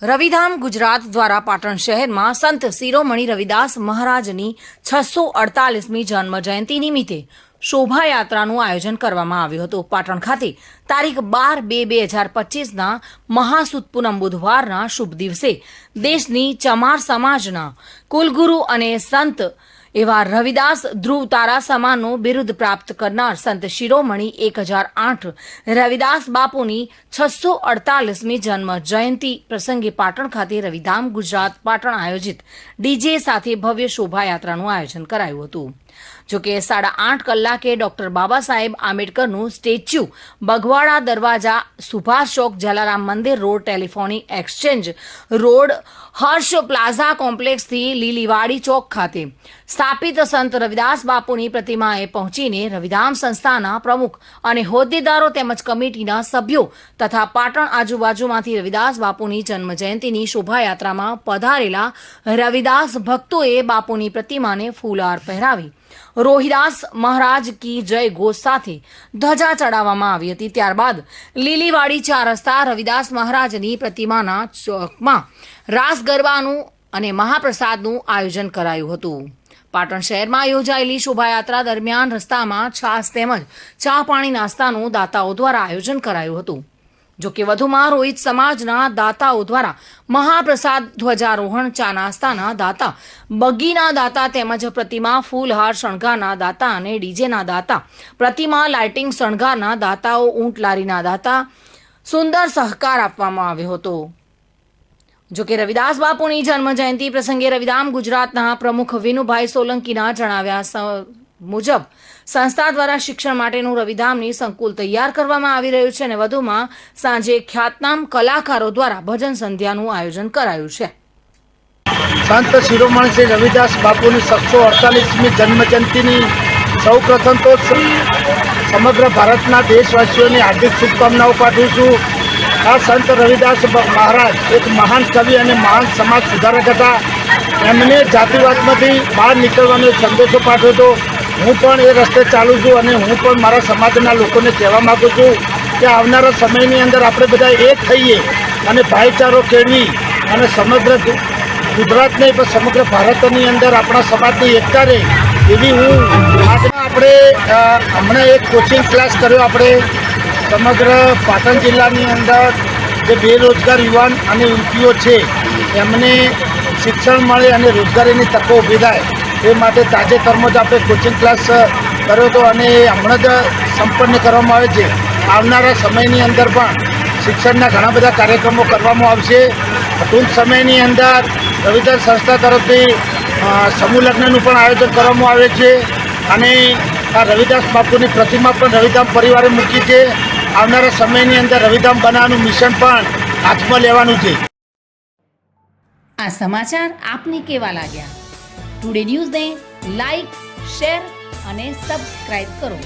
રવિધામ ગુજરાત દ્વારા પાટણ શહેરમાં સંત શિરોમણી રવિદાસ મહારાજની 648મી જન્મ જયંતિ નિમિત્તે શોભાયાત્રાનું આયોજન કરવામાં આવ્યું હતું. પાટણ ખાતે તારીખ 12/2/2025ના મહાસુદ પૂનમ બુધવારના શુભ દિવસે દેશની ચમાર સમાજના કુલગુરુ અને સંત એવા રવિદાસ ધ્રુવ તારા સમાનનું બિરુદ પ્રાપ્ત કરનાર સંત શિરોમણી 1008 રવિદાસ બાપુની 648મી જન્મ જયંતિ પ્રસંગે પાટણ ખાતે રવિધામ ગુજરાત પાટણ આયોજિત ડીજે સાથે ભવ્ય શોભાયાત્રાનું આયોજન કરાયું હતું. જોકે 8:30 કલાકે ડોક્ટર બાબા સાહેબ આંબેડકરનું સ્ટેચ્યુ બગવાડા દરવાજા, સુભાષ ચોક, જલારામ મંદિર રોડ, ટેલિફોનિક એક્સચેન્જ રોડ, હર્ષ પ્લાઝા કોમ્પ્લેક્સથી લીલીવાડી ચોક ખાતે સ્થાપિત સંત રવિદાસ બાપુની પ્રતિમાએ પહોંચીને રવિધામ સંસ્થાના પ્રમુખ અને હોદ્દેદારો તેમજ કમિટીના સભ્યો તથા પાટણ આજુબાજુમાંથી રવિદાસ બાપુની જન્મજયંતિની શોભાયાત્રામાં પધારેલા રવિદાસ ભક્તોએ બાપુની પ્રતિમાને ફૂલહાર પહેરાવી રોહિદાસ મહારાજ કી જય ઘોષ સાથે ધજા ચડાવવામાં આવી હતી. ત્યારબાદ લીલીવાડી 4 રસ્તા રવિદાસ મહારાજની પ્રતિમાના ચોકમાં રાસ ગરબાનું અને મહાપ્રસાદનું આયોજન કરાયું હતું. પાટણ શહેરમાં યોજાયેલી શોભાયાત્રા દરમિયાન રસ્તામાં છાસ તેમજ ચા પાણી નાસ્તાનું દાતાઓ દ્વારા આયોજન કરાયું હતું. જોકે વધુમાં રોહિત સમાજના દાતાઓ દ્વારા મહાપ્રસાદ, ધ્વજારોહણ, ચા નાસ્તાના દાતા, બગીના દાતા તેમજ પ્રતિમા ફૂલહાર શણગારના દાતા અને ડીજેના દાતા, પ્રતિમા લાઇટિંગ શણગારના દાતાઓ, ઊંટ લારીના દાતા સુંદર સહકાર આપવામાં આવ્યો હતો. જોકે રવિદાસ બાપુની જન્મજયંતિ પ્રસંગે રવિધામ ગુજરાતના પ્રમુખ વિનુભાઈ સોલંકીના જણાવ્યા મુજબ સંસ્થા દ્વારા શિક્ષણ માટેનું રવિધામની સંકુલ તૈયાર કરવામાં આવી રહ્યું છે અને વધુમાં સાંજે ખ્યાતનામ કલાકારો દ્વારા ભજન સંધ્યાનું આયોજન કરાયું છે. સંત શિરોમણી શ્રી રવિદાસ બાપુની 648મી જન્મજયંતિની સૌ પ્રથમ તો સમગ્ર ભારતના દેશવાસીઓની હાર્દિક શુભકામનાઓ પાઠવું છું. આ સંત રવિદાસ મહારાજ એક મહાન કવિ અને મહાન સમાજ સુધારક હતા. એમને જાતિવાદમાંથી બહાર નીકળવાનો એક સંદેશો પાઠવ્યો હતો. હું પણ એ રસ્તે ચાલું છું અને હું પણ મારા સમાજના લોકોને કહેવા માગું છું કે આવનારા સમયની અંદર આપણે બધા એક થઈએ અને ભાઈચારો કેળવી અને સમગ્ર ગુજરાત નહીં પણ સમગ્ર ભારતની અંદર આપણા સમાજની એકતા રહે એવી હું આપણે હમણાં એક કોચિંગ ક્લાસ કર્યો. આપણે સમગ્ર પાટણ જિલ્લાની અંદર જે બેરોજગાર યુવાન અને યુવતીઓ છે એમને શિક્ષણ મળે અને રોજગારીની તકો ઊભી થાય એ માટે તાજેતરમાં જ આપણે કોચિંગ ક્લાસ કર્યો હતો અને હમણાં જ સંપન્ન કરવામાં આવે છે. આવનારા સમયની અંદર પણ શિક્ષણના ઘણા બધા કાર્યક્રમો કરવામાં આવશે. ટૂંક સમયની અંદર રવિદાસ સંસ્થા તરફથી સમૂહ લગ્નનું પણ આયોજન કરવામાં આવે છે અને આ રવિદાસ બાપુની પ્રતિમા પણ રવિધામ પરિવારે મૂકી છે. આવનારા સમયની અંદર રવિધામ બનાવવાનું મિશન પણ હાથમાં લેવાનું છે. આ સમાચાર આપને કેવા લાગ્યા? ટુડે ન્યૂઝને લાઈક, શેર અને સબસ્ક્રાઇબ કરો.